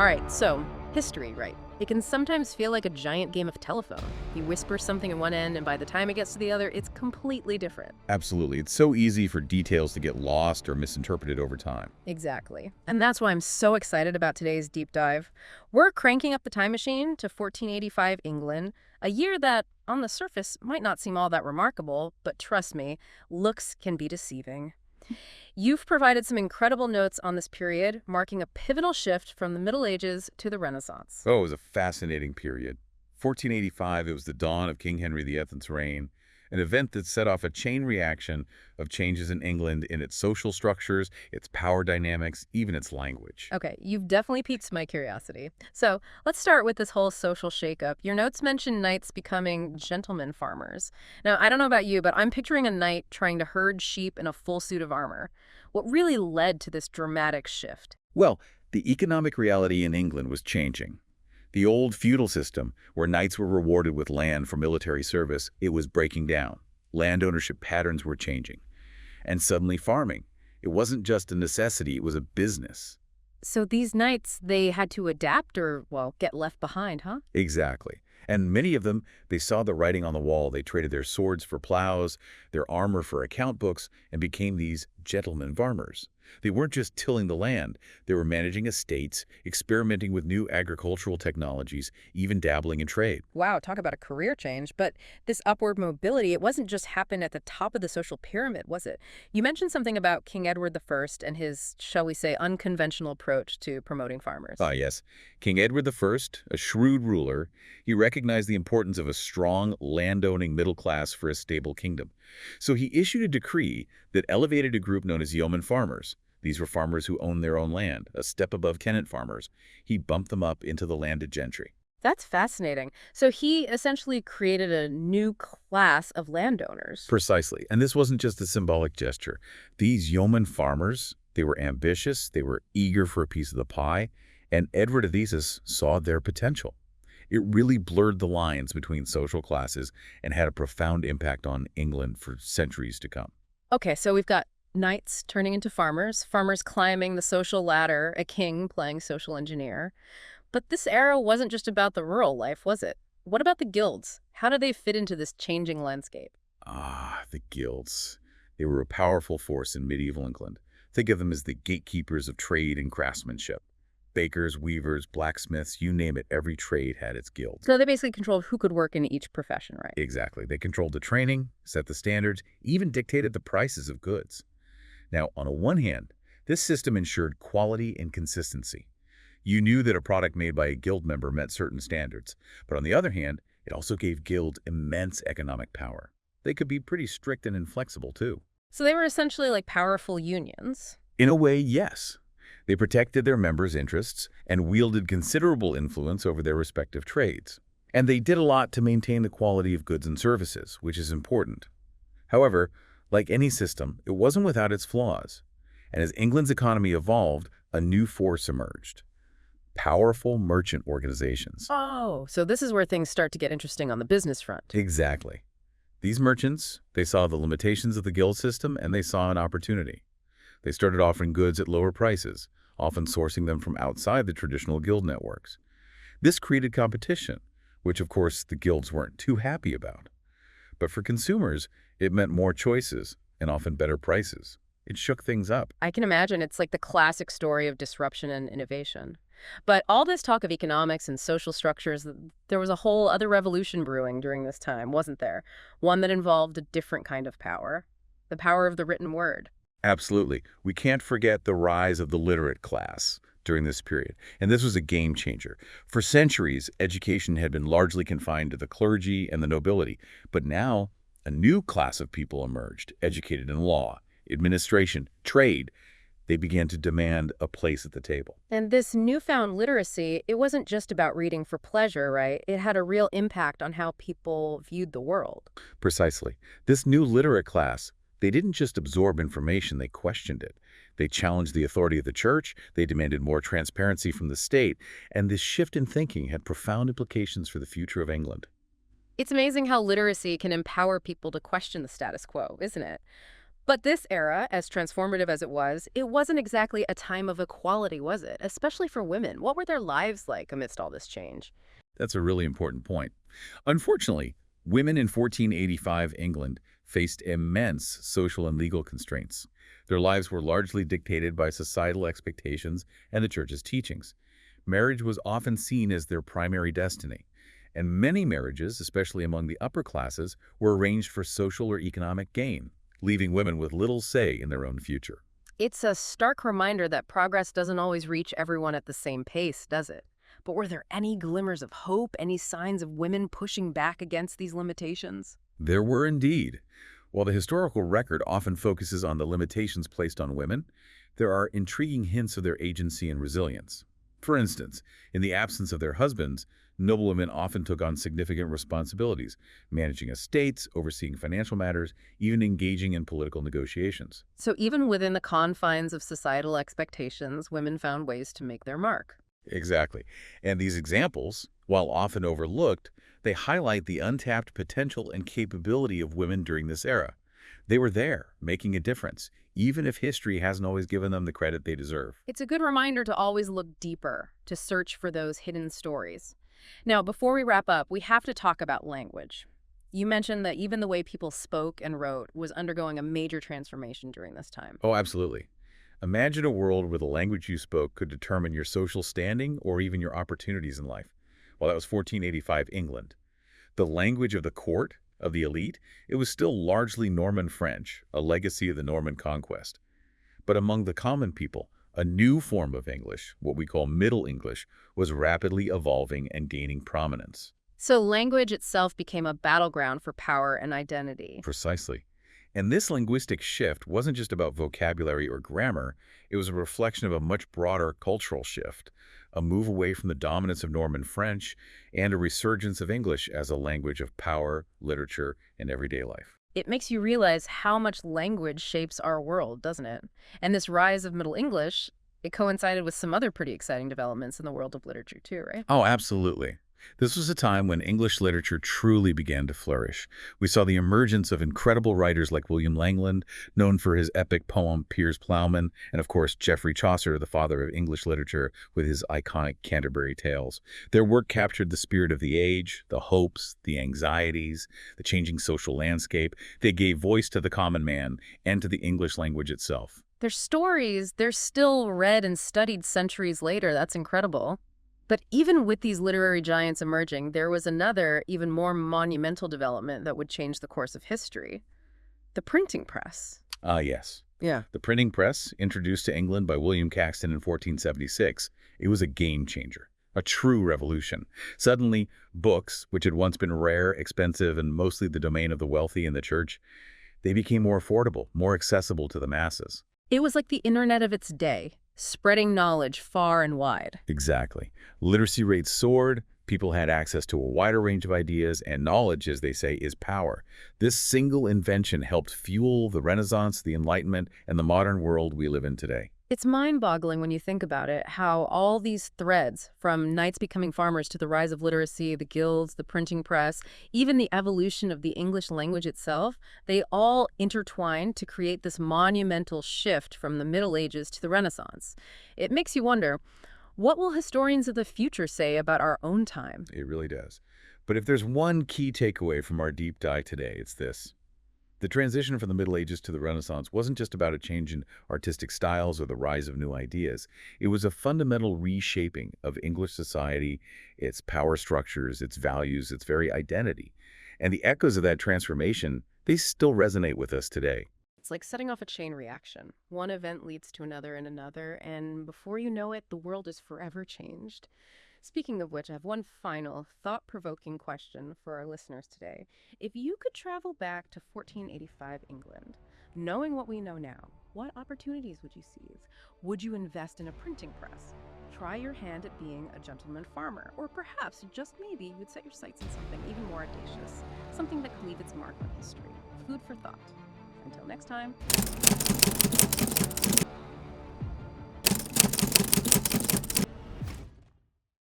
All right, so history, right? It can sometimes feel like a giant game of telephone. You whisper something in one end, and by the time it gets to the other, it's completely different. Absolutely. It's so easy for details to get lost or misinterpreted over time. Exactly. And that's why I'm so excited about today's deep dive. We're cranking up the time machine to 1485 England, a year that, on the surface, might not seem all that remarkable, but trust me, looks can be deceiving. You've provided some incredible notes on this period, marking a pivotal shift from the Middle Ages to the Renaissance. Oh, it was a fascinating period. 1485, it was the dawn of King Henry VII's reign, an event that set off a chain reaction of changes in England in its social structures, its power dynamics, even its language. Okay, you've definitely piqued my curiosity. So let's start with this whole social shakeup. Your notes mention knights becoming gentlemen farmers. Now, I don't know about you, but I'm picturing a knight trying to herd sheep in a full suit of armor. What really led to this dramatic shift? Well, the economic reality in England was changing. The old feudal system, where knights were rewarded with land for military service, it was breaking down. Land ownership patterns were changing. And suddenly farming. It wasn't just a necessity, it was a business. So these knights, they had to adapt or, well, get left behind, huh? Exactly. And many of them, they saw the writing on the wall. They traded their swords for plows, their armor for account books, and became these gentlemen farmers. They weren't just tilling the land. They were managing estates, experimenting with new agricultural technologies, even dabbling in trade. Wow, talk about a career change. But this upward mobility, it wasn't just happen at the top of the social pyramid, was it? You mentioned something about King Edward I and his, shall we say, unconventional approach to promoting farmers. Ah, yes. King Edward I, a shrewd ruler, he recognized the importance of a strong, landowning middle class for a stable kingdom. So he issued a decree that elevated a group known as yeoman farmers. These were farmers who owned their own land, a step above tenant farmers. He bumped them up into the landed gentry. That's fascinating. So he essentially created a new class of landowners. Precisely. And this wasn't just a symbolic gesture. These yeoman farmers, they were ambitious, they were eager for a piece of the pie, and Edward Athesis saw their potential. It really blurred the lines between social classes and had a profound impact on England for centuries to come. Okay, so we've got knights turning into farmers, farmers climbing the social ladder, a king playing social engineer. But this era wasn't just about the rural life, was it? What about the guilds? How do they fit into this changing landscape? Ah, the guilds. They were a powerful force in medieval England. Think of them as the gatekeepers of trade and craftsmanship. Bakers, weavers, blacksmiths, you name it, every trade had its guild. So they basically controlled who could work in each profession, right? Exactly. They controlled the training, set the standards, even dictated the prices of goods. Now, on the one hand, this system ensured quality and consistency. You knew that a product made by a guild member met certain standards. But on the other hand, it also gave guilds immense economic power. They could be pretty strict and inflexible, too. So they were essentially like powerful unions. In a way, yes. They protected their members' interests and wielded considerable influence over their respective trades. And they did a lot to maintain the quality of goods and services, which is important. However, like any system, it wasn't without its flaws. And as England's economy evolved, a new force emerged. Powerful merchant organizations. Oh, so this is where things start to get interesting on the business front. Exactly. These merchants, they saw the limitations of the guild system and they saw an opportunity. They started offering goods at lower prices, often sourcing them from outside the traditional guild networks. This created competition, which of course the guilds weren't too happy about. But for consumers, it meant more choices and often better prices. It shook things up. I can imagine it's like the classic story of disruption and innovation. But all this talk of economics and social structures, there was a whole other revolution brewing during this time, wasn't there? One that involved a different kind of power, the power of the written word. Absolutely. We can't forget the rise of the literate class during this period. And this was a game changer. For centuries, education had been largely confined to the clergy and the nobility. But now, a new class of people emerged, educated in law, administration, trade. They began to demand a place at the table. And this newfound literacy, it wasn't just about reading for pleasure, right? It had a real impact on how people viewed the world. Precisely. This new literate class, they didn't just absorb information, they questioned it. They challenged the authority of the church, they demanded more transparency from the state, and this shift in thinking had profound implications for the future of England. It's amazing how literacy can empower people to question the status quo, isn't it? But this era, as transformative as it wasn't exactly a time of equality, was it? Especially for women. What were their lives like amidst all this change? That's a really important point. Unfortunately, women in 1485 England faced immense social and legal constraints. Their lives were largely dictated by societal expectations and the church's teachings. Marriage was often seen as their primary destiny, and many marriages, especially among the upper classes, were arranged for social or economic gain, leaving women with little say in their own future. It's a stark reminder that progress doesn't always reach everyone at the same pace, does it? But were there any glimmers of hope, any signs of women pushing back against these limitations? There were indeed. While the historical record often focuses on the limitations placed on women, there are intriguing hints of their agency and resilience. For instance, in the absence of their husbands, noblewomen often took on significant responsibilities, managing estates, overseeing financial matters, even engaging in political negotiations. So even within the confines of societal expectations, women found ways to make their mark. Exactly. And these examples, while often overlooked, they highlight the untapped potential and capability of women during this era. They were there, making a difference, even if history hasn't always given them the credit they deserve. It's a good reminder to always look deeper, to search for those hidden stories. Now, before we wrap up, we have to talk about language. You mentioned that even the way people spoke and wrote was undergoing a major transformation during this time. Oh, absolutely. Imagine a world where the language you spoke could determine your social standing or even your opportunities in life. Well, that was 1485 England. The language of the court, of the elite, it was still largely Norman French, a legacy of the Norman conquest. But among the common people, a new form of English, what we call Middle English, was rapidly evolving and gaining prominence. So language itself became a battleground for power and identity. Precisely. And this linguistic shift wasn't just about vocabulary or grammar, it was a reflection of a much broader cultural shift, a move away from the dominance of Norman French and a resurgence of English as a language of power, literature, and everyday life. It makes you realize how much language shapes our world, doesn't it? And this rise of Middle English, it coincided with some other pretty exciting developments in the world of literature too, right? Oh, absolutely. This was a time when English literature truly began to flourish. We saw the emergence of incredible writers like William Langland, known for his epic poem Piers Plowman, and of course Geoffrey Chaucer, the father of English literature, with his iconic Canterbury Tales. Their work captured the spirit of the age, the hopes, the anxieties, the changing social landscape. They gave voice to the common man and to the English language itself. Their stories, they're still read and studied centuries later. That's incredible. But even with these literary giants emerging, there was another, even more monumental development that would change the course of history: the printing press. Ah, yes. Yeah. The printing press, introduced to England by William Caxton in 1476, it was a game changer, a true revolution. Suddenly, books, which had once been rare, expensive, and mostly the domain of the wealthy and the church, they became more affordable, more accessible to the masses. It was like the internet of its day, spreading knowledge far and wide. Exactly. Literacy rates soared, people had access to a wider range of ideas, and knowledge, as they say, is power. This single invention helped fuel the Renaissance, the Enlightenment, and the modern world we live in today. It's mind-boggling when you think about it, how all these threads, from knights becoming farmers to the rise of literacy, the guilds, the printing press, even the evolution of the English language itself, they all intertwine to create this monumental shift from the Middle Ages to the Renaissance. It makes you wonder, what will historians of the future say about our own time? It really does. But if there's one key takeaway from our deep dive today, it's this. The transition from the Middle Ages to the Renaissance wasn't just about a change in artistic styles or the rise of new ideas. It was a fundamental reshaping of English society, its power structures, its values, its very identity. And the echoes of that transformation, they still resonate with us today. It's like setting off a chain reaction. One event leads to another and another, and before you know it, the world is forever changed. Speaking of which, I have one final thought-provoking question for our listeners today. If you could travel back to 1485 England, knowing what we know now, what opportunities would you seize? Would you invest in a printing press? Try your hand at being a gentleman farmer? Or perhaps, just maybe, you'd set your sights on something even more audacious, something that could leave its mark on history. Food for thought. Until next time.